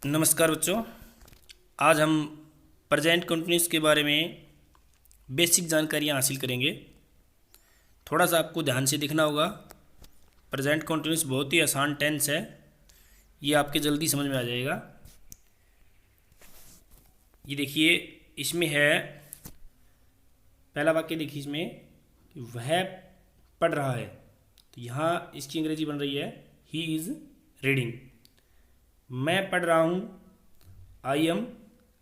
नमस्कार बच्चों। आज हम प्रेजेंट कंटिन्यूस के बारे में बेसिक जानकारियाँ हासिल करेंगे। थोड़ा सा आपको ध्यान से देखना होगा। प्रेजेंट कंटिन्यूस बहुत ही आसान टेंस है, ये आपके जल्दी समझ में आ जाएगा। ये देखिए, इसमें है पहला वाक्य। देखिए इसमें कि वह पढ़ रहा है, तो यहाँ इसकी अंग्रेजी बन रही है ही इज़ रीडिंग। मैं पढ़ रहा हूँ, आई एम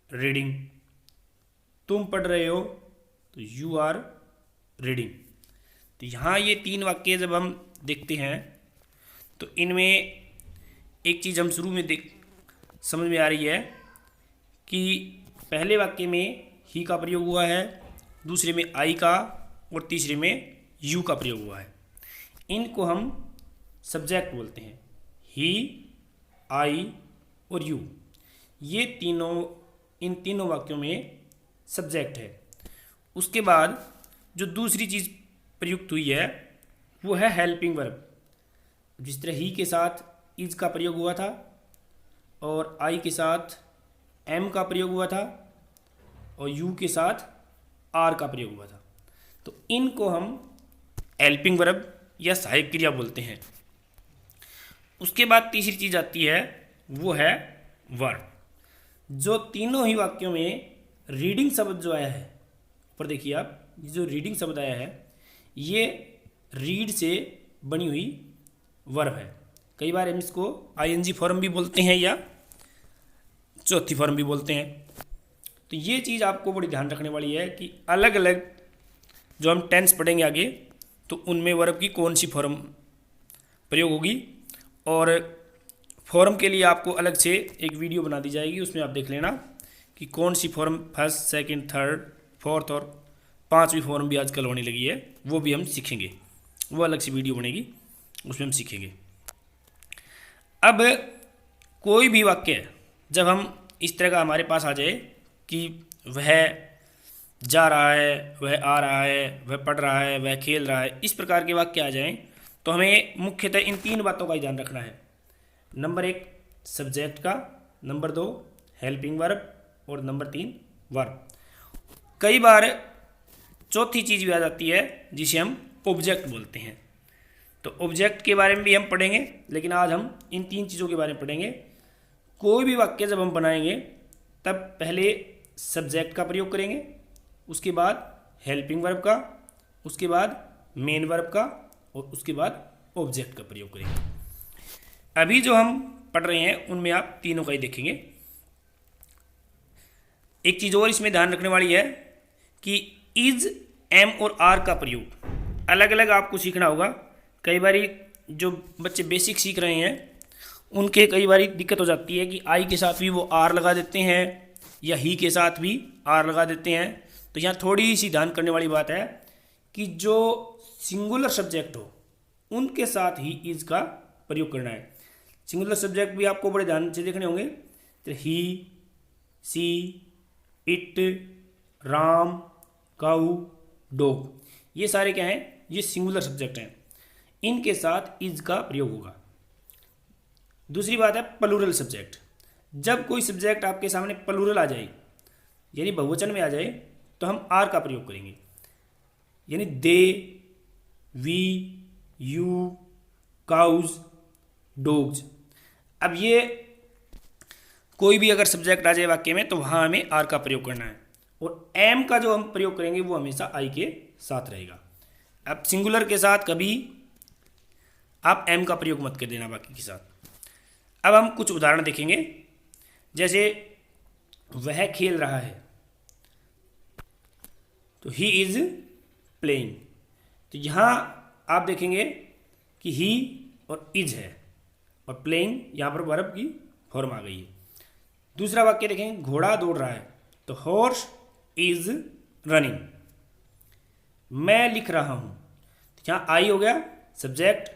रीडिंग। तुम पढ़ रहे हो, तो यू आर रीडिंग। तो यहाँ ये तीन वाक्य जब हम देखते हैं तो इनमें एक चीज़ हम शुरू में देख समझ में आ रही है कि पहले वाक्य में ही का प्रयोग हुआ है, दूसरे में आई का और तीसरे में यू का प्रयोग हुआ है। इनको हम सब्जेक्ट बोलते हैं। ही, आई और यू, ये तीनों इन तीनों वाक्यों में सब्जेक्ट है। उसके बाद जो दूसरी चीज़ प्रयुक्त हुई है वो है हेल्पिंग वर्ब। जिस तरह ही के साथ इज का प्रयोग हुआ था और आई के साथ एम का प्रयोग हुआ था और यू के साथ आर का प्रयोग हुआ था, तो इनको हम हेल्पिंग वर्ब या सहायक क्रिया बोलते हैं। उसके बाद तीसरी चीज़ आती है, वो है वर्ब। जो तीनों ही वाक्यों में रीडिंग शब्द जो आया है, ऊपर देखिए आप, जो रीडिंग शब्द आया है ये रीड से बनी हुई वर्ब है। कई बार हम इसको आईएनजी फॉर्म भी बोलते हैं या चौथी फॉर्म भी बोलते हैं। तो ये चीज़ आपको बड़ी ध्यान रखने वाली है कि अलग अलग जो हम टेंस पढ़ेंगे आगे, तो उनमें वर्ब की कौन सी फॉर्म प्रयोग होगी। और फॉर्म के लिए आपको अलग से एक वीडियो बना दी जाएगी, उसमें आप देख लेना कि कौन सी form first, second, third, fourth और पांचवी फॉर्म भी आजकल होने लगी है, वो भी हम सीखेंगे। वो अलग से वीडियो बनेगी, उसमें हम सीखेंगे। अब कोई भी वाक्य जब हम इस तरह का हमारे पास आ जाए कि वह जा रहा है, वह आ रहा है, वह पढ़ रहा है, वह खेल रहा है, इस प्रकार के वाक्य आ जाएं, तो हमें मुख्यतः इन तीन बातों का ही ध्यान रखना है। नंबर 1 सब्जेक्ट का, नंबर 2 हेल्पिंग वर्ब और नंबर 3 वर्ब। कई बार चौथी चीज़ भी आ जाती है जिसे हम ऑब्जेक्ट बोलते हैं। तो ऑब्जेक्ट के बारे में भी हम पढ़ेंगे, लेकिन आज हम इन तीन चीज़ों के बारे में पढ़ेंगे। कोई भी वाक्य जब हम बनाएंगे तब पहले सब्जेक्ट का प्रयोग करेंगे, उसके बाद हेल्पिंग वर्ब का, उसके बाद मेन वर्ब का और उसके बाद ऑब्जेक्ट का प्रयोग करेंगे। अभी जो हम पढ़ रहे हैं उनमें आप तीनों का ही देखेंगे। एक चीज़ और इसमें ध्यान रखने वाली है कि इज, एम और आर का प्रयोग अलग अलग आपको सीखना होगा। कई बार जो बच्चे बेसिक सीख रहे हैं उनके कई बार दिक्कत हो जाती है कि आई के साथ भी वो आर लगा देते हैं या ही के साथ भी आर लगा देते हैं। तो यहाँ थोड़ी सी ध्यान करने वाली बात है कि जो सिंगुलर सब्जेक्ट हो उनके साथ ही इज का प्रयोग करना है। सिंगुलर सब्जेक्ट भी आपको बड़े ध्यान से देखने होंगे। तो ही, सी, इट, राम, काऊ, डॉग, ये सारे क्या हैं? ये सिंगुलर सब्जेक्ट हैं। इनके साथ इज का प्रयोग होगा। दूसरी बात है प्लूरल सब्जेक्ट। जब कोई सब्जेक्ट आपके सामने प्लूरल आ जाए, यानी बहुवचन में आ जाए, तो हम आर का प्रयोग करेंगे। यानी दे, वी, यू, काउज, डॉग्स। अब ये कोई भी अगर सब्जेक्ट आ जाए वाक्य में तो वहाँ हमें आर का प्रयोग करना है, और एम का जो हम प्रयोग करेंगे वो हमेशा आई के साथ रहेगा। अब सिंगुलर के साथ कभी आप एम का प्रयोग मत कर देना बाकी के साथ। अब हम कुछ उदाहरण देखेंगे। जैसे वह खेल रहा है, तो ही इज प्लेइंग। तो यहाँ आप देखेंगे कि ही और इज है और प्लेइंग यहाँ पर वर्ब की फॉर्म आ गई है। दूसरा वाक्य देखेंगे, घोड़ा दौड़ रहा है, तो हॉर्स इज रनिंग। मैं लिख रहा हूँ, तो यहाँ आई हो गया सब्जेक्ट,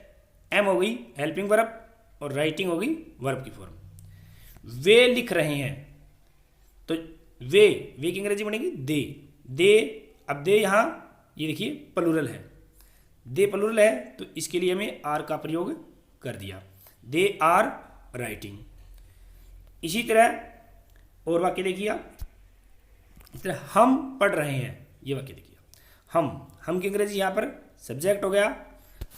एम हो गई हेल्पिंग वर्ब और राइटिंग हो गई वर्ब की फॉर्म। वे लिख रहे हैं, तो वे की अंग्रेजी बनेगी दे। अब दे यहाँ ये देखिए प्लूरल है, दे प्लूरल है, तो इसके लिए हमें आर का प्रयोग कर दिया। They are writing. इसी तरह और वाक्य देखिए आप, इस तरह हम पढ़ रहे हैं, ये वाक्य देखिए। हम की अंग्रेजी यहाँ पर सब्जेक्ट हो गया,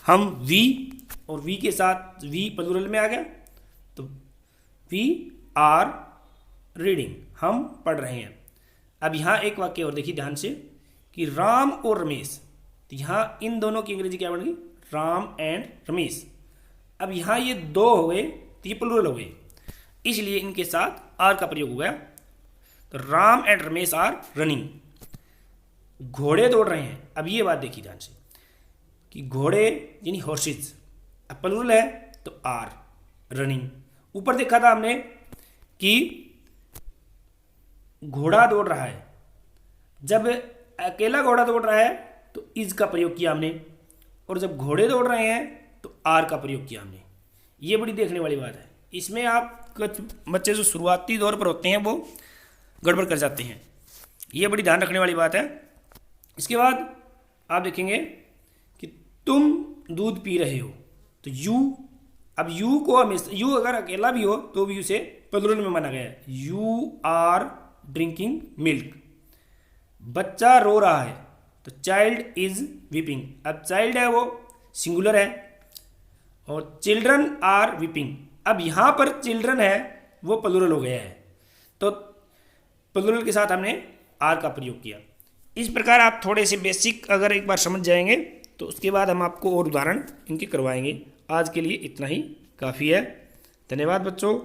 हम वी, और वी के साथ वी प्लूरल में आ गया, तो वी आर रीडिंग, हम पढ़ रहे हैं। अब यहाँ एक वाक्य और देखिए ध्यान से कि राम और रमेश, तो यहाँ इन दोनों की अंग्रेजी क्या बन गई, राम एंड रमेश। अब यहाँ ये दो हो गए तो ये प्लूरल हो गए, इसलिए इनके साथ आर का प्रयोग हो गया। तो Ram and Ramesh are running, घोड़े दौड़ रहे हैं। अब ये बात देखिए ध्यान से कि घोड़े यानी हॉर्सेज, अब प्लूरल है तो आर रनिंग। ऊपर देखा था हमने कि घोड़ा दौड़ रहा है, जब अकेला घोड़ा दौड़ रहा है तो इज का प्रयोग किया हमने, और जब घोड़े दौड़ रहे हैं तो आर का प्रयोग किया हमने। ये बड़ी देखने वाली बात है, इसमें आप कुछ बच्चे जो शुरुआती दौर पर होते हैं वो गड़बड़ कर जाते हैं, ये बड़ी ध्यान रखने वाली बात है। इसके बाद आप देखेंगे कि तुम दूध पी रहे हो, तो यू, अब यू को हमेशा, यू अगर अकेला भी हो तो भी उसे प्लूरल में माना गया है, यू आर ड्रिंकिंग मिल्क। बच्चा रो रहा है तो चाइल्ड इज वीपिंग, अब चाइल्ड है वो सिंगुलर है, और चिल्ड्रन आर वीपिंग। अब यहाँ पर चिल्ड्रन है वो प्लूरल हो गया है, तो प्लूरल के साथ हमने आर का प्रयोग किया। इस प्रकार आप थोड़े से बेसिक अगर एक बार समझ जाएंगे तो उसके बाद हम आपको और उदाहरण इनके करवाएंगे। आज के लिए इतना ही काफ़ी है। धन्यवाद बच्चों।